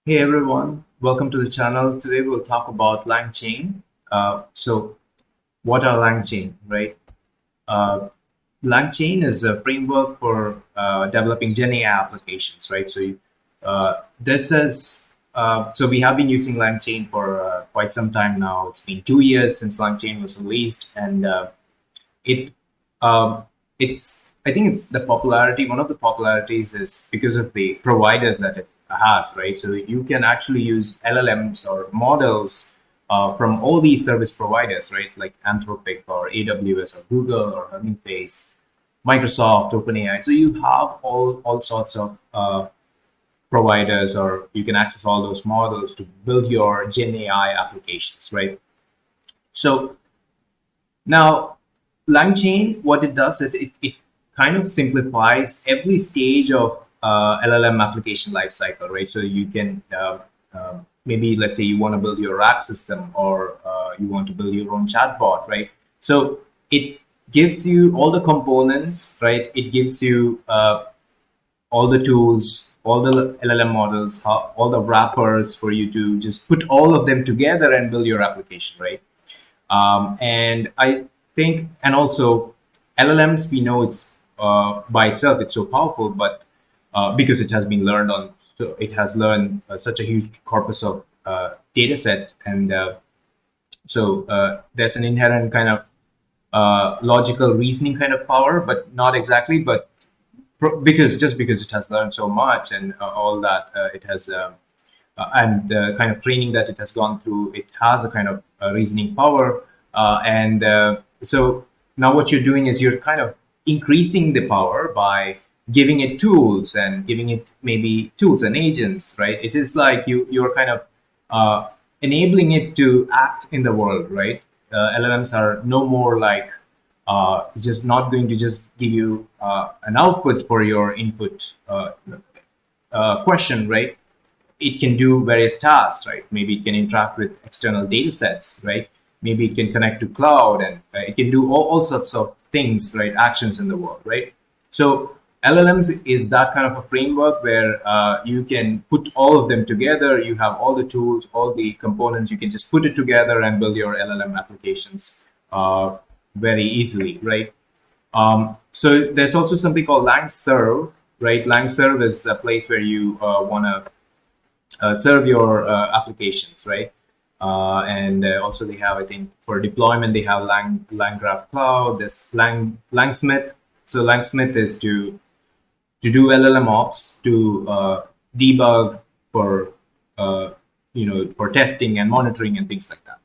Hey everyone, welcome to the channel. Today we'll talk about Langchain. So, what are Langchain, right? Uh, Langchain is a framework for developing Gen AI applications, right? So we have been using Langchain for quite some time now. It's been 2 years since Langchain was released, and it um, it's I think it's the popularity. One of the popularities is because of the providers that it has, right? So you can actually use LLMs or models from all these service providers, right? Like Anthropic or AWS or Google or Hugging Face, Microsoft, OpenAI. So you have all sorts of providers, or you can access all those models to build your Gen AI applications, right? So now, Langchain, what it does, it kind of simplifies every stage of LLM application lifecycle, right? So you can maybe, let's say, you want to build your RAG system, or you want to build your own chatbot, right? So it gives you all the components, right? It gives you all the tools, all the LLM models, all the wrappers for you to just put all of them together and build your application, right? And I think, and also LLMs, we know it's by itself, it's so powerful, but because it has been learned on, so it has learned such a huge corpus of data set. And there's an inherent kind of logical reasoning kind of power, but not exactly, but because it has learned so much and all that it has and the kind of training that it has gone through, it has a kind of reasoning power. And so now what you're doing is you're kind of increasing the power by giving it tools and giving it maybe tools and agents, right? It is like you're kind of uh, enabling it to act in the world, right? LLMs are no more like it's just not going to just give you an output for your input question, right? It can do various tasks, right? Maybe it can interact with external data sets, right? Maybe it can connect to cloud, and it can do all sorts of things, right? Actions in the world, right? So LLMs is that kind of a framework where you can put all of them together. You have all the tools, all the components. You can just put it together and build your LLM applications very easily, right? So there's also something called LangServe, right? LangServe is a place where you want to serve your applications, right? And also they have, I think, for deployment, they have LangGraph Cloud, this Langsmith. So Langsmith is to do LLM ops, to debug for for testing and monitoring and things like that.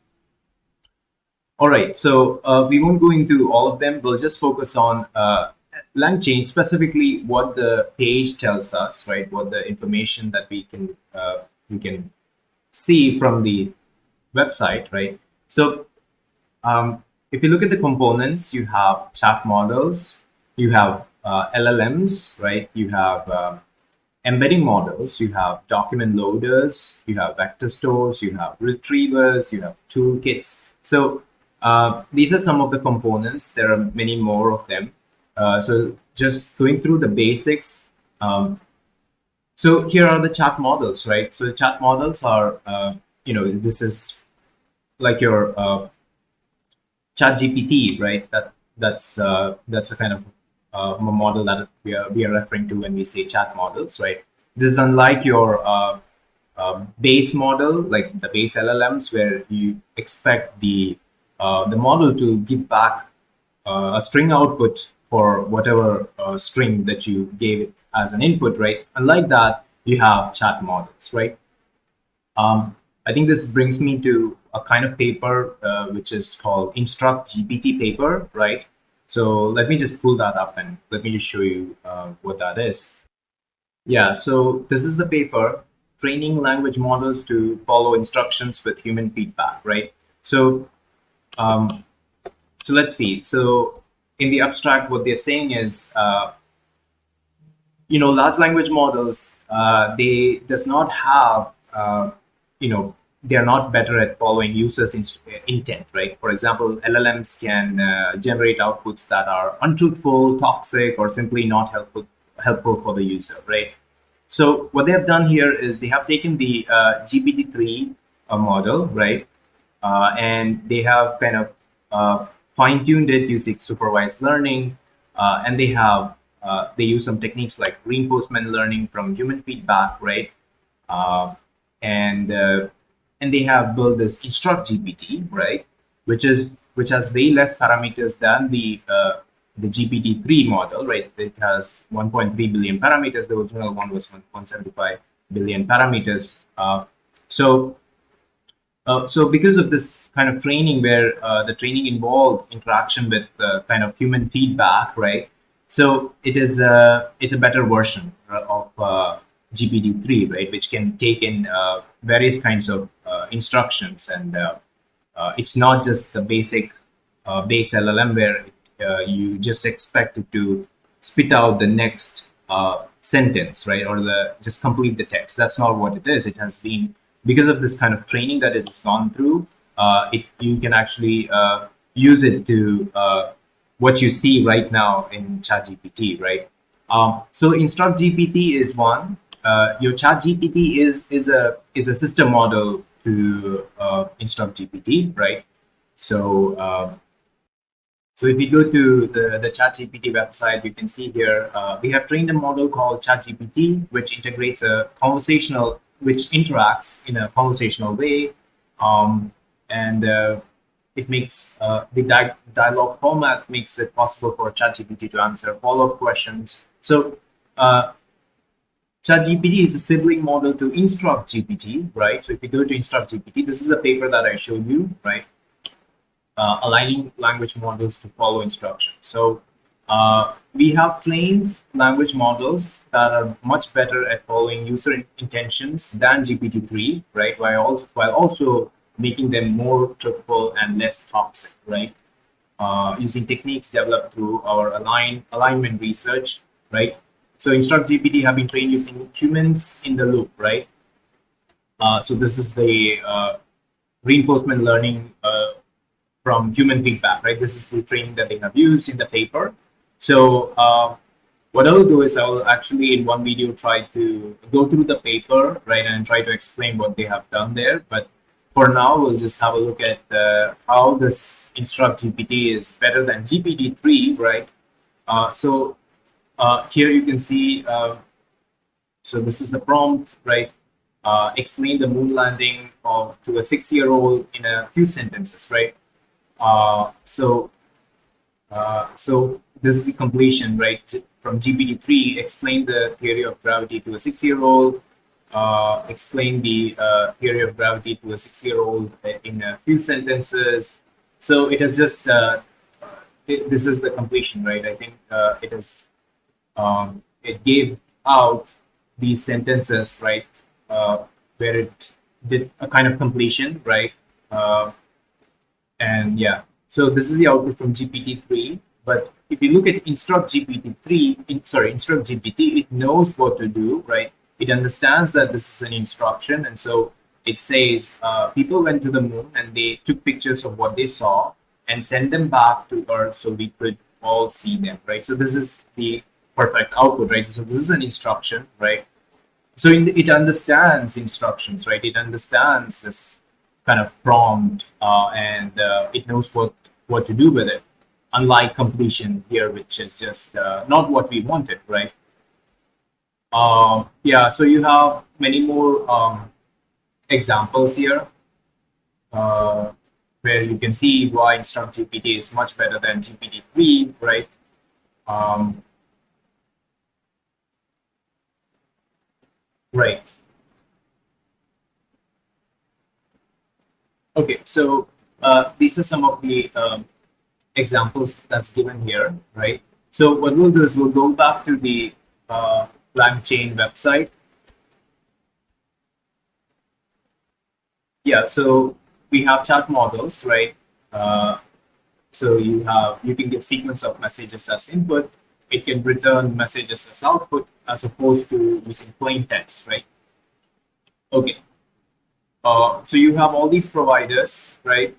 All right, so we won't go into all of them. We'll just focus on Langchain, specifically what the page tells us, right? What the information that we can see from the website, right? So if you look at the components, you have chat models, you have LLMs, right? You have embedding models, you have document loaders, you have vector stores, you have retrievers, you have toolkits. So these are some of the components. There are many more of them. So just going through the basics. So here are the chat models, right? So the chat models are, this is like your chat GPT, right? That's a kind of a model that we are referring to when we say chat models, right? This is unlike your base model, like the base LLMs, where you expect the model to give back a string output for whatever string that you gave it as an input, right? Unlike that, you have chat models, right? I think this brings me to a kind of paper which is called InstructGPT paper, right? So let me just pull that up and let me just show you what that is. Yeah, so this is the paper, training language models to follow instructions with human feedback, right? So um, so let's see. So in the abstract, what they're saying is, large language models, they does not have, they are not better at following users' intent, right? For example, LLMs can generate outputs that are untruthful, toxic, or simply not helpful for the user, right? So what they have done here is they have taken the GPT-3 model, right? And they have kind of fine-tuned it using supervised learning, and they use some techniques like reinforcement learning from human feedback, right? Uh, and and they have built this InstructGPT, right, which has way less parameters than the GPT-3 model, right? It has 1.3 billion parameters. The original one was 175 billion parameters. So because of this kind of training, where the training involved interaction with kind of human feedback, right? So it's a better version of GPT-3, right, which can take in various kinds of instructions, and it's not just the base LLM where you just expect it to spit out the next sentence, right, or the just complete the text. That's not what it is. It has been, because of this kind of training that it has gone through. You can actually use it to what you see right now in ChatGPT, right? So InstructGPT is one. Your ChatGPT is a system model to InstructGPT, right? So so if you go to the ChatGPT website, you can see here we have trained a model called ChatGPT, which integrates which interacts in a conversational way, and it makes the dialogue format makes it possible for ChatGPT to answer follow-up questions. So ChatGPT is a sibling model to InstructGPT, right? So if you go to InstructGPT, this is a paper that I showed you, right? Aligning language models to follow instructions. So we have trained language models that are much better at following user intentions than GPT-3, right? While also making them more truthful and less toxic, right? Using techniques developed through our alignment research, right? So InstructGPT have been trained using humans in the loop, right? So this is the reinforcement learning from human feedback, right? This is the training that they have used in the paper. So what I'll do is I'll actually in one video try to go through the paper, right, and try to explain what they have done there. But for now, we'll just have a look at how this InstructGPT is better than GPT-3, right? Here you can see, so this is the prompt, right? Explain the moon landing to a 6-year-old in a few sentences, right? So this is the completion, right? From GPT-3, explain the theory of gravity to a 6-year-old. Explain the theory of gravity to a 6-year-old in a few sentences. So it has just this is the completion, right? I think it gave out these sentences, right, where it did a kind of completion, right? And yeah, so this is the output from GPT-3. But if you look at InstructGPT, it knows what to do, right? It understands that this is an instruction, and so it says people went to the moon and they took pictures of what they saw and sent them back to Earth so we could all see them, right? So this is the perfect output, right? So this is an instruction, right? So it understands instructions, right? It understands this kind of prompt, and it knows what to do with it. Unlike completion here, which is just not what we wanted, right? Yeah, so you have many more examples here where you can see why InstructGPT is much better than GPT-3, right? Right. Okay, so these are some of the examples that's given here, right? So what we'll do is we'll go back to the Langchain website. Yeah, so we have chat models, right? So you can give sequence of messages as input. It can return messages as output, as opposed to using plain text, right? Okay. So you have all these providers, right?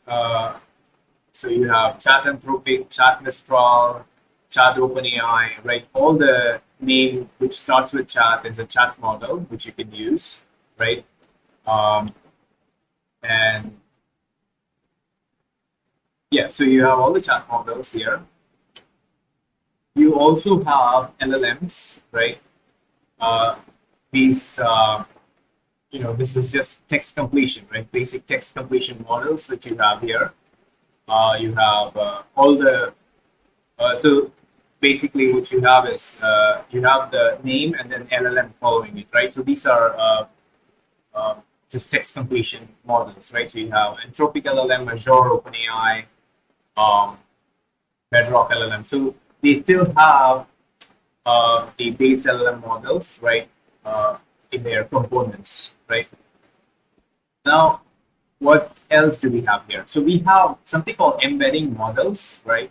So you have Chat Anthropic, Chat Mistral, Chat OpenAI, right? All the name which starts with chat is a chat model, which you can use, right? And yeah, so you have all the chat models here. You also have LLMs, right? These, this is just text completion, right? Basic text completion models that you have here. You have all the, so basically what you have is you have the name and then LLM following it, right? So these are just text completion models, right? So you have Anthropic LLM, Azure, OpenAI, Bedrock LLM. So they still have the base LLM models, right, in their components, right? Now, what else do we have here? So we have something called embedding models, right?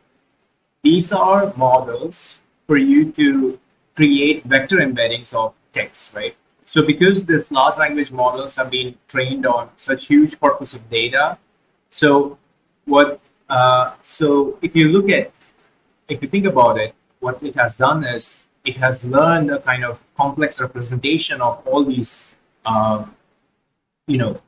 These are models for you to create vector embeddings of text, right? So because these large language models have been trained on such huge corpus of data, so so if you look at, if you think about it, what it has done is it has learned a kind of complex representation of all these, you know,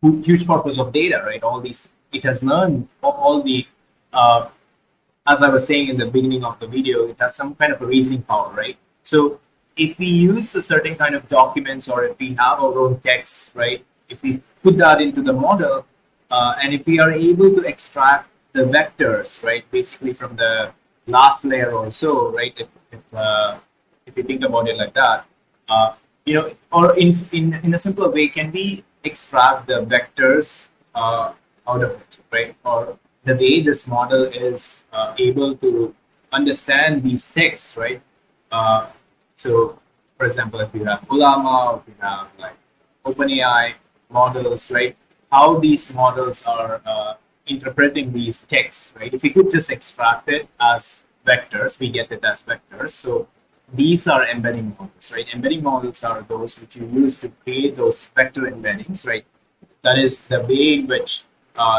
huge corpus of data, right? All these, it has learned all the, as I was saying in the beginning of the video, it has some kind of a reasoning power, right? So if we use a certain kind of documents, or if we have our own text, right? If we put that into the model, and if we are able to extract the vectors, right, basically from the last layer or so, right? If you think about it like that, or in a simpler way, can we extract the vectors out of it, right? Or the way this model is able to understand these texts, right? So, for example, if you have Ulama, or if you have like OpenAI models, right? How these models are interpreting these texts, right? If we could just extract it as vectors, we get it as vectors. So these are embedding models, right? Embedding models are those which you use to create those vector embeddings, right? That is the way in which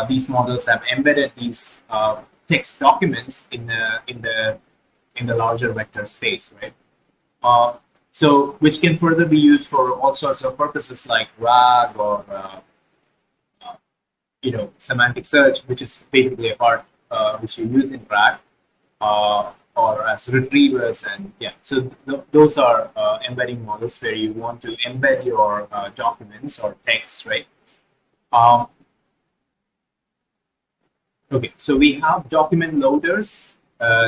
these models have embedded these text documents in the larger vector space, right? So which can further be used for all sorts of purposes like RAG, or semantic search, which is basically a part which you use in RAG, or as retrievers, and yeah. So those are embedding models where you want to embed your documents or text, right? Okay, so we have document loaders.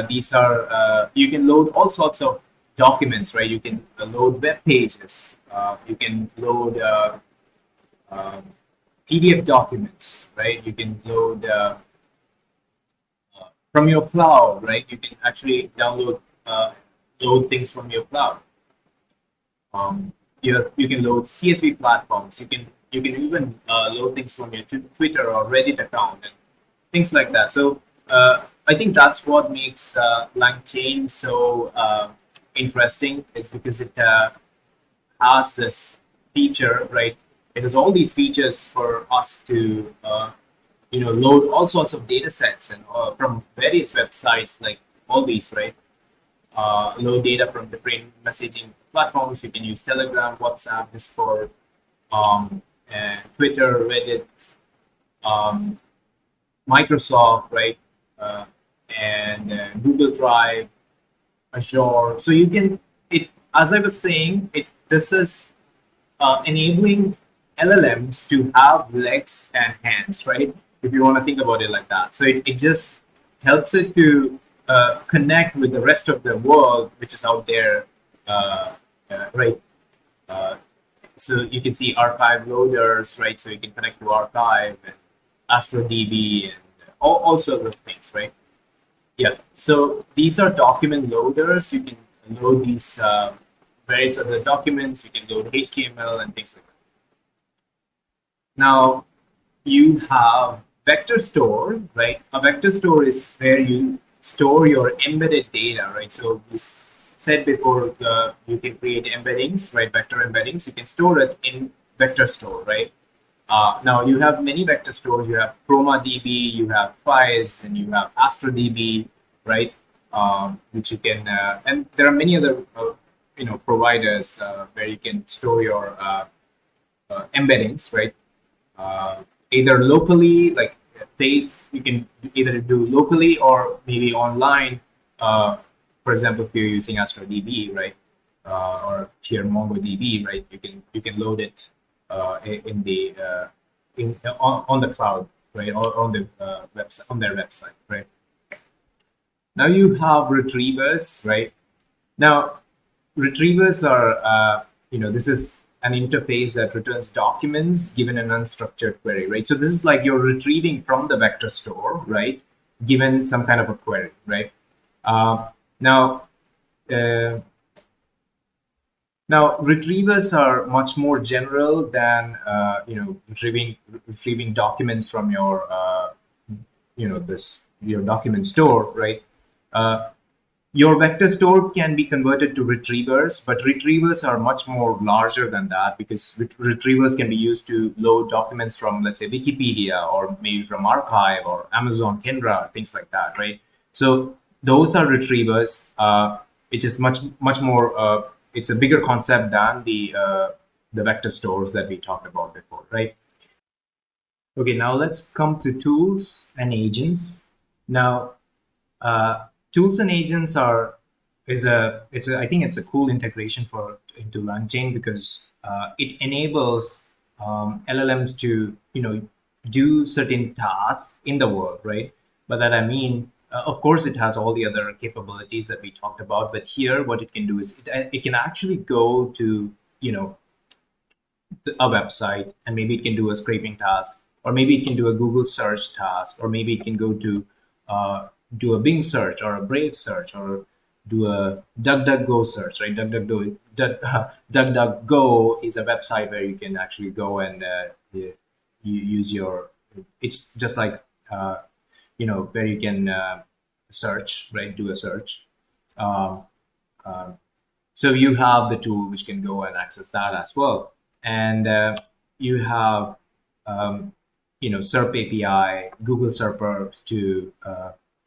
These are, you can load all sorts of documents, right? You can load web pages. You can load PDF documents, right? You can load from your cloud, right? You can actually download, load things from your cloud. You can load CSV platforms. You can even load things from your Twitter or Reddit account and things like that. So I think that's what makes Langchain so interesting, is because it has this feature, right? It has all these features for us to load all sorts of data sets and from various websites, like all these, right? Load data from different messaging platforms. You can use Telegram, WhatsApp, Discord, and Twitter, Reddit, Microsoft, right? And Google Drive, Azure. So you can, as I was saying, this is enabling LLMs to have legs and hands, right? If you want to think about it like that. So it just helps it to connect with the rest of the world, which is out there, right? So you can see archive loaders, right? So you can connect to archive and AstroDB and all sorts of things, right? Yeah. So these are document loaders. You can load these various other documents. You can load HTML and things like that. Now you have vector store, right? A vector store is where you store your embedded data, right? So we said before, you can create embeddings, right? Vector embeddings. You can store it in vector store, right? Now you have many vector stores. You have ChromaDB, you have Fize, and you have AstroDB, right? Which you can, and there are many other providers where you can store your embeddings, right? Either locally, like place, you can either do locally or maybe online. Uh, for example, if you're using AstroDB, right, or here MongoDB, right, you can load it in the on the cloud, right, or on the website, on their website, right. Now you have retrievers, right? Now retrievers are, this is an interface that returns documents given an unstructured query, right? So this is like you're retrieving from the vector store, right? Given some kind of a query, right? Uh, now, uh, now retrievers are much more general than retrieving documents from your this your document store, right? Uh, Your vector store can be converted to retrievers, but retrievers are much more larger than that because retrievers can be used to load documents from, let's say, Wikipedia or maybe from archive or Amazon Kindra, things like that, right? So those are retrievers. It is much more. It's a bigger concept than the vector stores that we talked about before, right? Okay, now let's come to tools and agents. Now, tools and agents are is a it's a I think it's a cool integration for into Langchain because it enables LLMs to do certain tasks in the world, right? But that I mean, of course, it has all the other capabilities that we talked about. But here, what it can do is it can actually go to a website and maybe it can do a scraping task, or maybe it can do a Google search task, or maybe it can go to do a Bing search or a Brave search or do a DuckDuckGo search, right? DuckDuckGo is a website where you can actually go and you use your. It's just like where you can search, right? Do a search. Um, so you have the tool which can go and access that as well, and you have SERP API, Google Serper to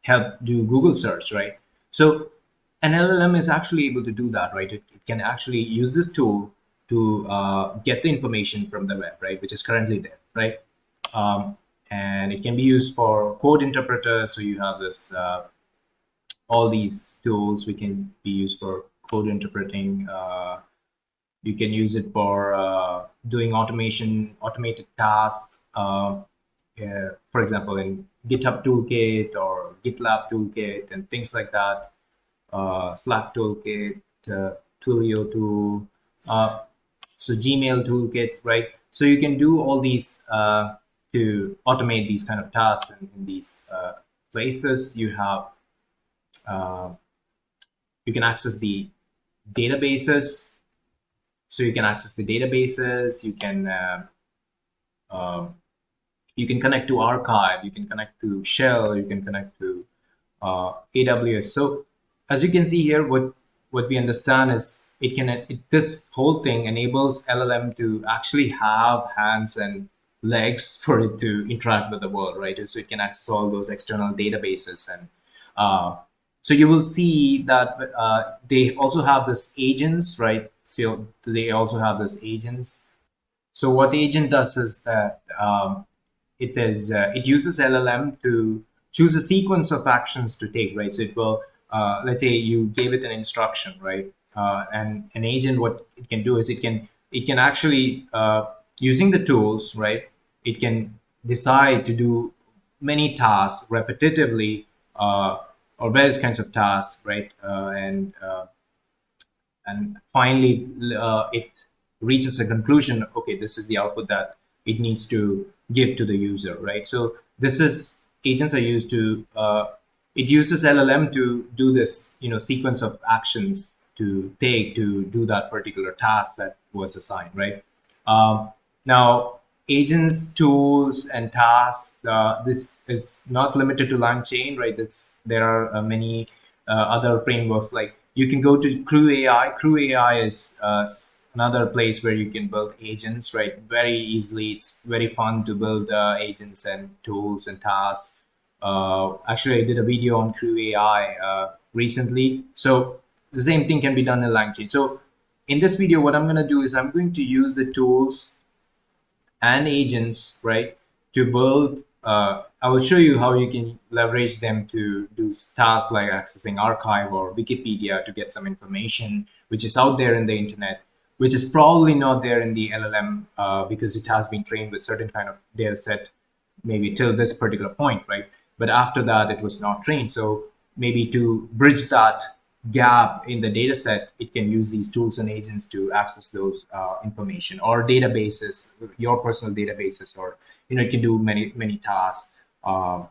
help do Google search, right? So an LLM is actually able to do that, right? It can actually use this tool to get the information from the web, right, which is currently there, right? And it can be used for code interpreters. So you have this all these tools we can be used for code interpreting. You can use it for doing automated tasks. For example, in GitHub Toolkit or GitLab Toolkit and things like that. Slack Toolkit, Twilio Tool, so Gmail Toolkit, right? So you can do all these to automate these kind of tasks in these places. You can access the databases. So you can access the databases. You can connect to archive. You can connect to Shell. You can connect to AWS. So as you can see here, what we understand is this whole thing enables LLM to actually have hands and legs for it to interact with the world, right? So it can access all those external databases, and so you will see that they also have this agents, right? So they also have this agents. So what agent does is that it uses LLM to choose a sequence of actions to take, right? So it will, let's say you gave it an instruction, right? And an agent, what it can do is it can actually using the tools, right? It can decide to do many tasks repetitively, or various kinds of tasks, right? And finally it reaches a conclusion. Okay, this is the output that it needs to give to the user, right? So this is agents are used to it uses LLM to do this sequence of actions to take to do that particular task that was assigned, right? Now agents, tools, and tasks, this is not limited to Langchain, right? There are many other frameworks. Like you can go to Crew AI. Crew AI is another place where you can build agents, right? Very easily. It's very fun to build agents and tools and tasks. Actually, I did a video on Crew AI recently. So The same thing can be done in Langchain. So in this video, what I'm going to do is I'm going to use the tools and agents, right, to build. I will show you how you can leverage them to do tasks like accessing archive or Wikipedia to get some information which is out there in the internet, which is probably not there in the LLM because it has been trained with certain kind of data set, maybe till this particular point, right? But after that, it was not trained. So maybe to bridge that gap in the data set, it can use these tools and agents to access those information or databases, your personal databases, or it can do many tasks, uh,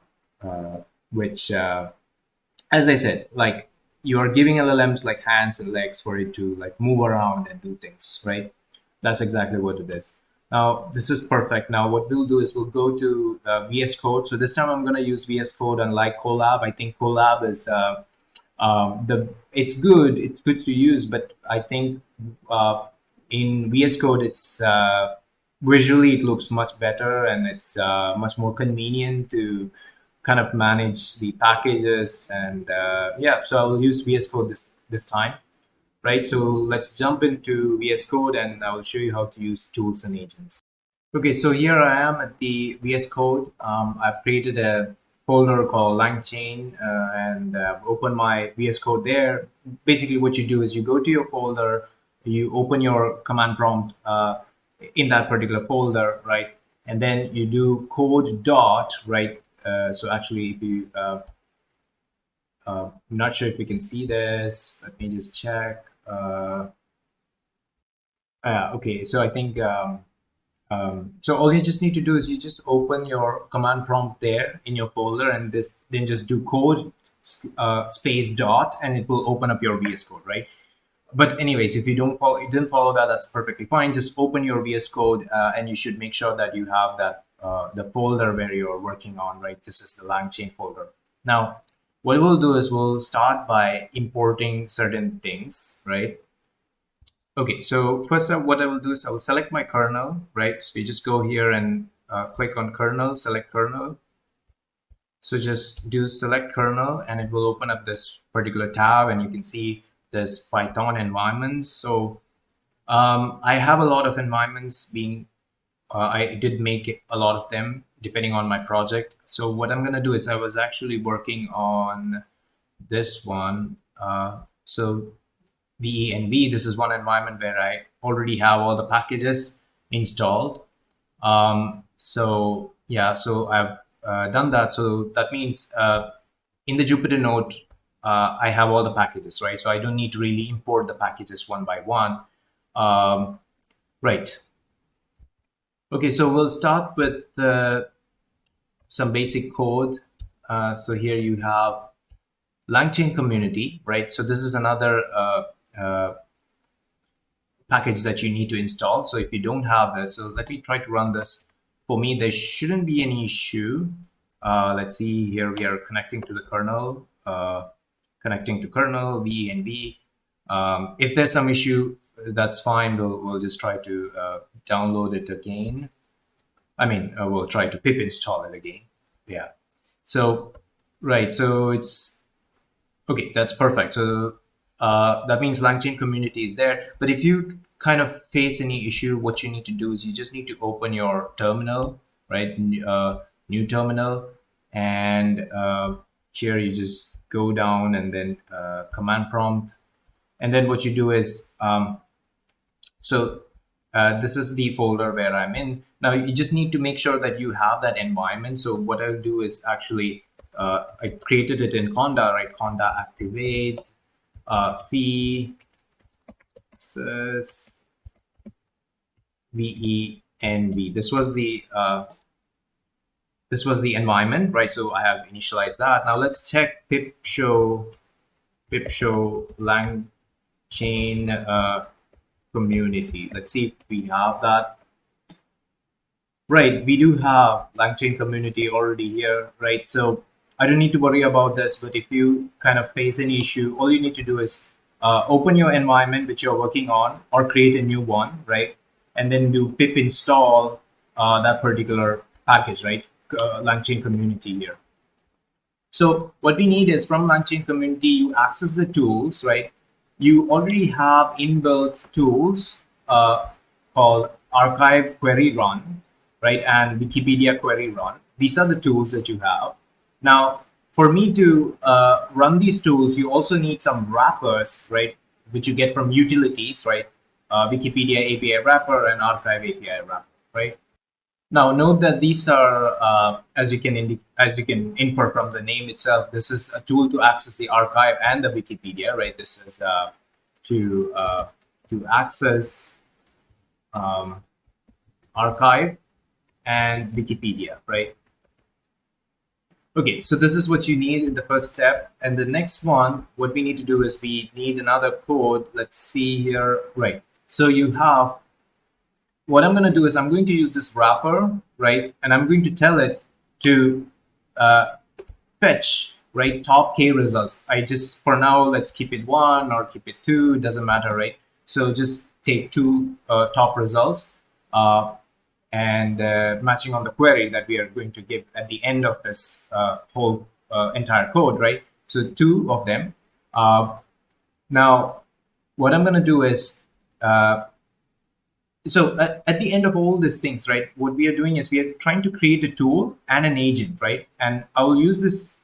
which, as I said, like you are giving LLMs like hands and legs for it to like move around and do things, right? That's exactly what it is. Now, this is perfect. Now, what we'll do is we'll go to VS Code. So this time I'm going to use VS Code, unlike Colab. I think Colab is it's good. It's good to use, but I think in VS Code, it's visually it looks much better and it's much more convenient to kind of manage the packages. And yeah, so I'll use VS Code this time, right? So let's jump into VS Code and I will show you how to use tools and agents. Okay, so here I am at the VS Code. I've created a folder called Langchain and I've opened my VS Code there. Basically, what you do is you go to your folder, you open your command prompt in that particular folder, right? And then you do code dot, right? So actually, if you, I'm not sure if we can see this. Let me just check. Okay, so I think so all you just need to do is you just open your command prompt there in your folder and then just do code space dot and it will open up your VS Code, right? But anyways, if you didn't follow that, that's perfectly fine. Just open your VS Code and you should make sure that you have that the folder where you're working on, right? This is the Langchain folder. Now, what we'll do is we'll start by importing certain things, right? Okay, so first what I will do is I will select my kernel, right? So you just go here and click on kernel, select kernel. So just do select kernel and it will open up this particular tab and you can see this Python environments. So I have a lot of environments being, I did make a lot of them depending on my project. So what I'm gonna do is I was actually working on this one. So VENV, this is one environment where I already have all the packages installed. So yeah, so I've done that. So that means in the Jupyter node, I have all the packages, right? So I don't need to really import the packages one by one. Right. Okay, so we'll start with some basic code. So here you have Langchain community, right? So this is another package that you need to install. So if you don't have this, so let me try to run this. For me, there shouldn't be any issue. Let's see here, we are connecting to the kernel, connecting to kernel, venv. If there's some issue, that's fine. We'll just try to download it again. I mean, we'll try to pip install it again. Yeah. So, right. So it's, okay, that's perfect. So that means Langchain community is there. But if you kind of face any issue, what you need to do is you just need to open your terminal, right? New terminal. And here you just go down and then command prompt. And then what you do is, this is the folder where I'm in. Now you just need to make sure that you have that environment. So what I'll do is actually, I created it in Conda, right? Conda activate C sys venv. This was the environment, right? So I have initialized that. Now let's check pip show Langchain community. Let's see if we have that. Right, we do have Langchain community already here, right? So I don't need to worry about this, but if you kind of face any issue, all you need to do is open your environment which you're working on or create a new one, right? And then do pip install that particular package, right? Langchain community here. So what we need is from Langchain community, you access the tools, right? you already have inbuilt tools called archive query run, right, and Wikipedia query run. These are the tools that you have. Now, for me to run these tools, you also need some wrappers, right, which you get from utilities, right? Wikipedia API wrapper and archive API wrapper, right? Now, note that these are, as you can infer from the name itself, this is a tool to access the archive and the Wikipedia, right? This is to access um, archive and Wikipedia, right? Okay, so this is what you need in the first step. And the next one, what we need to do is we need another code. Let's see here, right? So you have, what I'm going to do is I'm going to use this wrapper, right? And I'm going to tell it to uh, fetch, right, top K results. I just, for now, let's keep it 1 or keep it 2, it doesn't matter, right? So just take 2 top results and matching on the query that we are going to give at the end of this whole entire code, right? So 2 of them. Now, what I'm going to do is, so at the end of all these things, right, what we are doing is we are trying to create a tool and an agent, right? And I will use this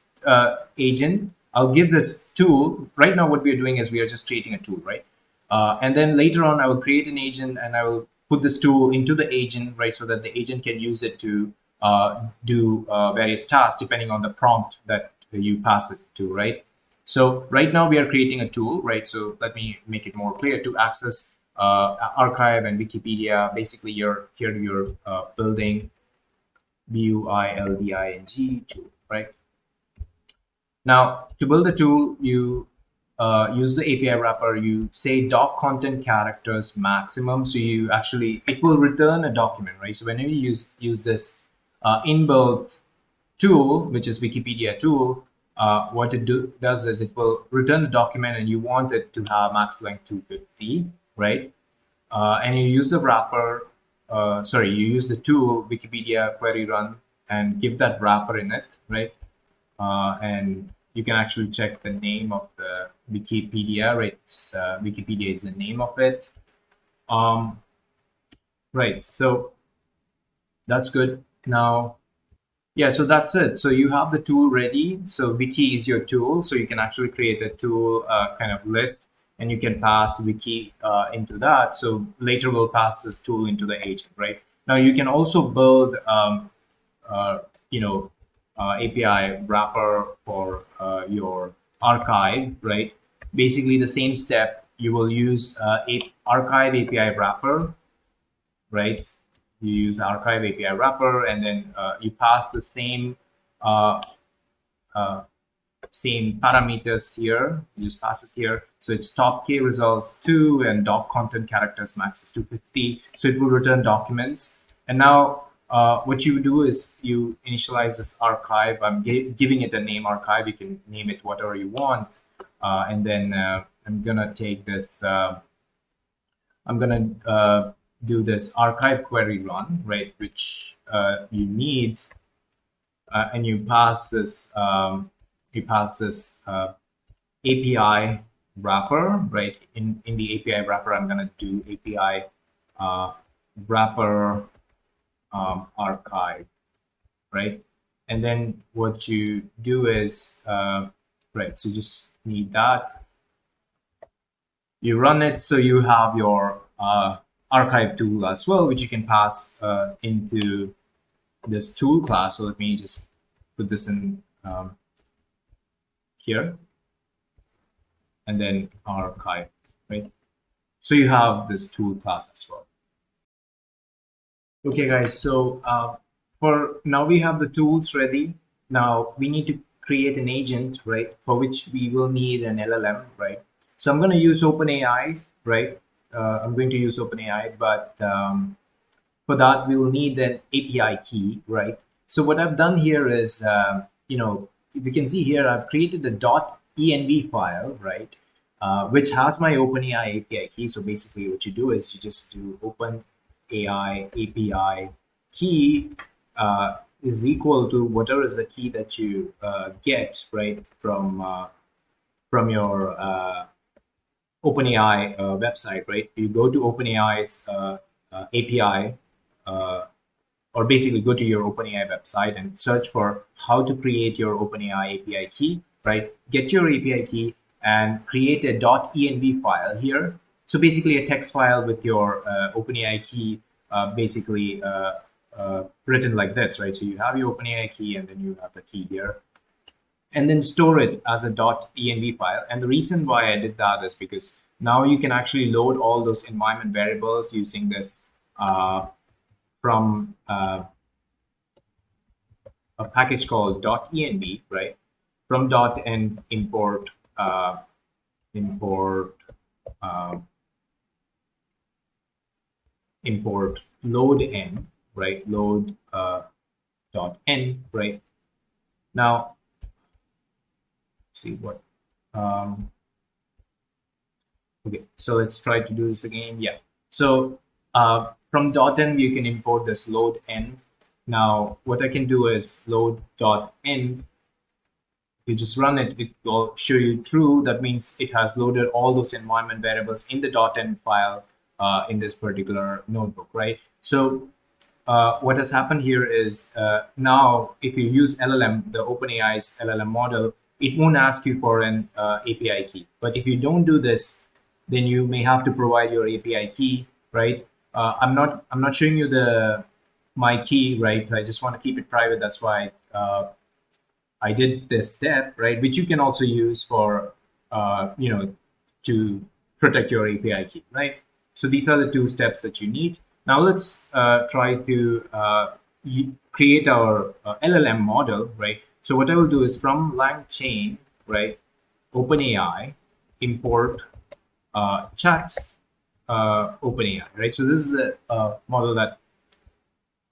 agent. I'll give this tool. Right now, what we are doing is we are just creating a tool, right? And then later on, I will create an agent and I will put this tool into the agent, right? So that the agent can use it to do various tasks depending on the prompt that you pass it to, right? So right now we are creating a tool, right? So let me make it more clear. To access archive and Wikipedia, basically you're building building tool, right? Now to build a tool, you use the API wrapper. You say doc content characters maximum, so you actually, it will return a document, right? So whenever you use this inbuilt tool, which is Wikipedia tool, what it does is it will return the document and you want it to have max length 250, right? And you use the wrapper, you use the tool Wikipedia query run and give that wrapper in it, right? And you can actually check the name of the Wikipedia, right? Wikipedia is the name of it. Right, so that's good. Now, yeah, so that's it. So you have the tool ready. So Wiki is your tool. So you can actually create a tool kind of list and you can pass Wiki into that. So later we'll pass this tool into the agent, right? Now you can also build, uh, you know, API wrapper for your archive, right? Basically the same step, you will use archive API wrapper, right? You use archive API wrapper, and then you pass the same same parameters here. You just pass it here. So it's top K results 2 and doc content characters max is 250. So it will return documents. And now what you do is you initialize this archive. I'm giving it a name archive. You can name it whatever you want. And then I'm gonna take this. I'm gonna do this archive query run, right? Which you need, and you pass this. API wrapper, right? In the API wrapper, I'm gonna do API wrapper archive, right? And then what you do is, right, so you just need that. You run it, so you have your archive tool as well, which you can pass into this tool class. So let me just put this in here, and then archive, right? So you have this tool class as well. Okay, guys, so for now we have the tools ready. Now we need to create an agent, right, for which we will need an LLM, right? So I'm going to use OpenAI, right? I'm going to use OpenAI, but for that we will need an API key, right? So what I've done here is, if you can see here, I've created a .env file, right, which has my OpenAI API key. So basically what you do is you just do OpenAI API key is equal to whatever is the key that you get, right, from your OpenAI website, right? You go to OpenAI's API, or basically go to your OpenAI website and search for how to create your OpenAI API key, right? Get your API key and create a .env file here. So basically a text file with your OpenAI key, written like this, right? So you have your OpenAI key and then you have the key here, and then store it as a .env file. And the reason why I did that is because now you can actually load all those environment variables using this from a package called .env, right? From .env import import uh, import load n, right? Load .n, right? Now, see what. Okay, so let's try to do this again. Yeah. So from .env you can import this load n. Now, what I can do is load .env. If you just run it, it will show you true. That means it has loaded all those environment variables in the .env file in this particular notebook, right? So what has happened here is now if you use LLM, the OpenAI's LLM model, it won't ask you for an API key. But if you don't do this, then you may have to provide your API key, right? I'm not showing you my key, right? I just want to keep it private. That's why I did this step, right? Which you can also use for to protect your API key, right? So these are the two steps that you need. Now let's try to create our LLM model, right? So what I will do is from Langchain, right, OpenAI, import chats OpenAI, right? So this is the model that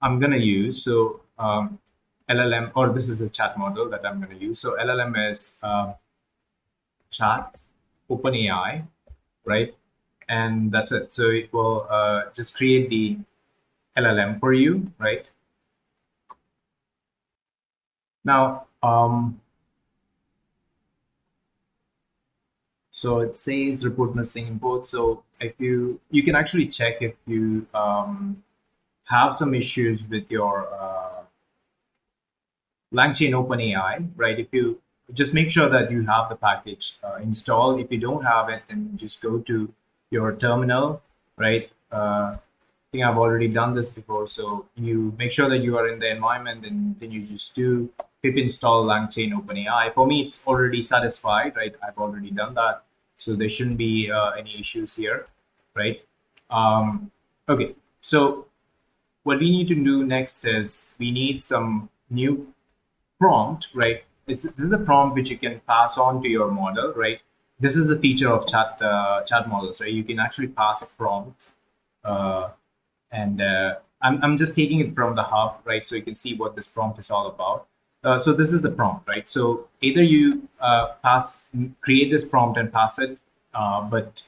I'm gonna use. So LLM, or this is the chat model that I'm gonna use. So LLM is chat OpenAI, right? And that's it. So it will just create the LLM for you, right? Now, so it says report missing import. So if you can actually check if you have some issues with your Langchain OpenAI, right? If you just make sure that you have the package installed. If you don't have it, then just go to your terminal, right? I think I've already done this before. So you make sure that you are in the environment, and then you just do pip install Langchain OpenAI. For me, it's already satisfied, right? I've already done that. So there shouldn't be any issues here, right? Okay, so what we need to do next is we need some new prompt, right? This is a prompt which you can pass on to your model, right? This is the feature of chat models, right? You can actually pass a prompt, and I'm just taking it from the hub, right? So you can see what this prompt is all about. So this is the prompt, right? So either you create this prompt and pass it, but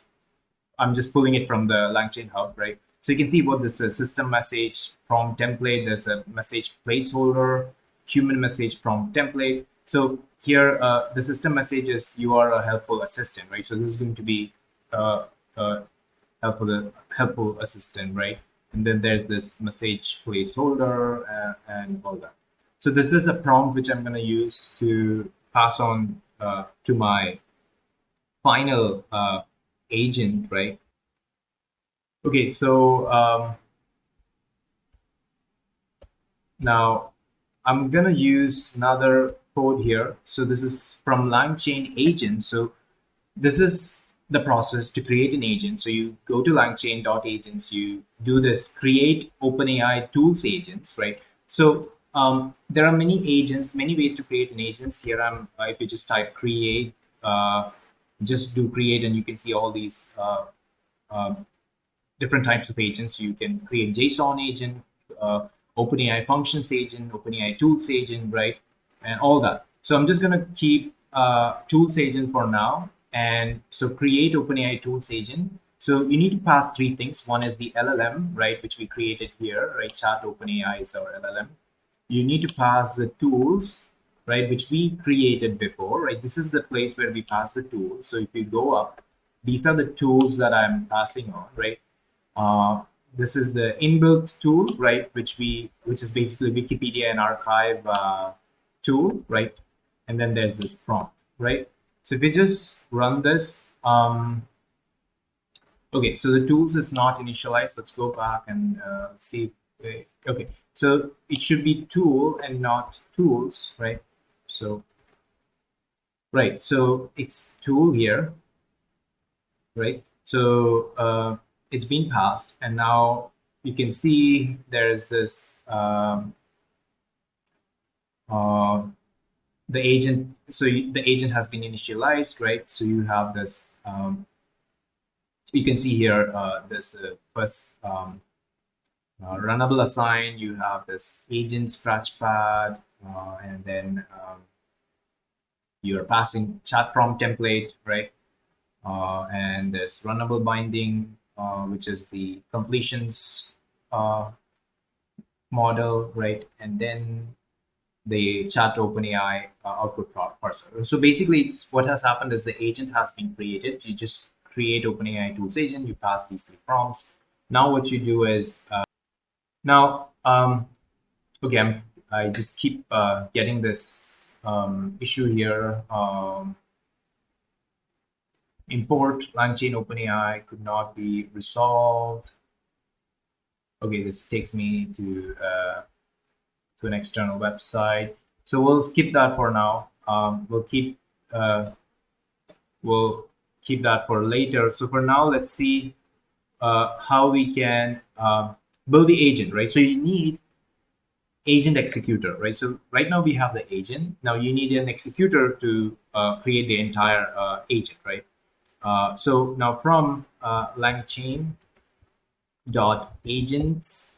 I'm just pulling it from the Langchain hub, right? So you can see what this is: system message, prompt template. There's a message placeholder, human message prompt template. So here, the system message is you are a helpful assistant, right? So this is going to be helpful assistant, right? And then there's this message placeholder and all that. So this is a prompt which I'm going to use to pass on to my final agent, right? Okay, so now I'm gonna use another code here. So this is from Langchain agent. So this is the process to create an agent. So you go to langchain.agents, you do this create OpenAI tools agents, right? So there are many agents, many ways to create an agent. Here if you just type create, just do create, and you can see all these different types of agents. You can create JSON agent, OpenAI functions agent, OpenAI tools agent, right? And all that. So I'm just gonna keep tools agent for now. And so create OpenAI tools agent. So you need to pass three things. One is the LLM, right, which we created here, right? Chat OpenAI is our LLM. You need to pass the tools, right, which we created before, right? This is the place where we pass the tools. So if you go up, these are the tools that I'm passing on, right? This is the inbuilt tool, right? Which is basically Wikipedia and archive tool, right? And then there's this prompt, right? So if we just run this, okay, so the tools is not initialized. Let's go back and see. Okay, so it should be tool and not tools, right? So, right, so it's tool here, right? So it's been passed, and now you can see there's this uh, the agent. So the agent has been initialized, right? So you have this. You can see here this first runnable assign. You have this agent scratchpad, and then you're passing chat prompt template, right? And there's runnable binding, which is the completions model, right? And then the chat OpenAI output parser. So basically, it's what has happened is the agent has been created. You just create OpenAI tools agent. You pass these three prompts. Now what you do is now okay, I just keep getting this issue here. Import Langchain OpenAI could not be resolved. Okay, this takes me to an external website. So we'll skip that for now. Uh, we'll keep that for later. So for now, let's see how we can build the agent, right? So you need agent executor, right? So right now we have the agent. Now you need an executor to create the entire agent, right? So now from Langchain dot agents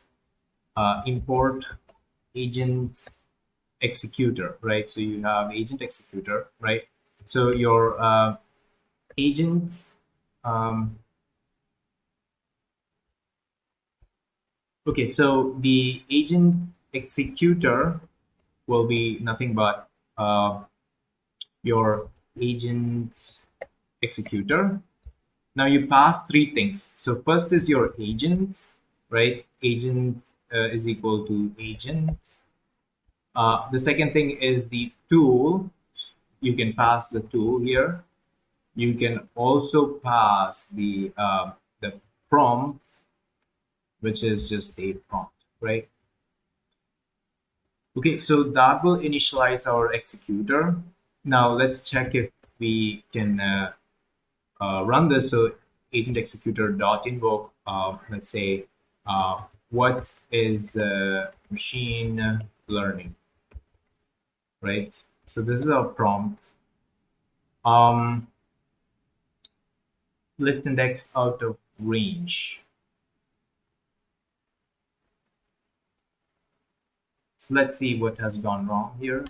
import agents executor, right? So you have agent executor, right? So your agent, okay, so the agent executor will be nothing but your agent executor. Now you pass three things. So first is your agent, right? Agent is equal to agent. The second thing is the tool. You can pass the tool here. You can also pass the prompt, which is just a prompt, right? Okay, so that will initialize our executor. Now let's check if we can run this. So agent executor dot invoke, let's say, what is machine learning, right? So this is our prompt. List index out of range. So let's see what has gone wrong here.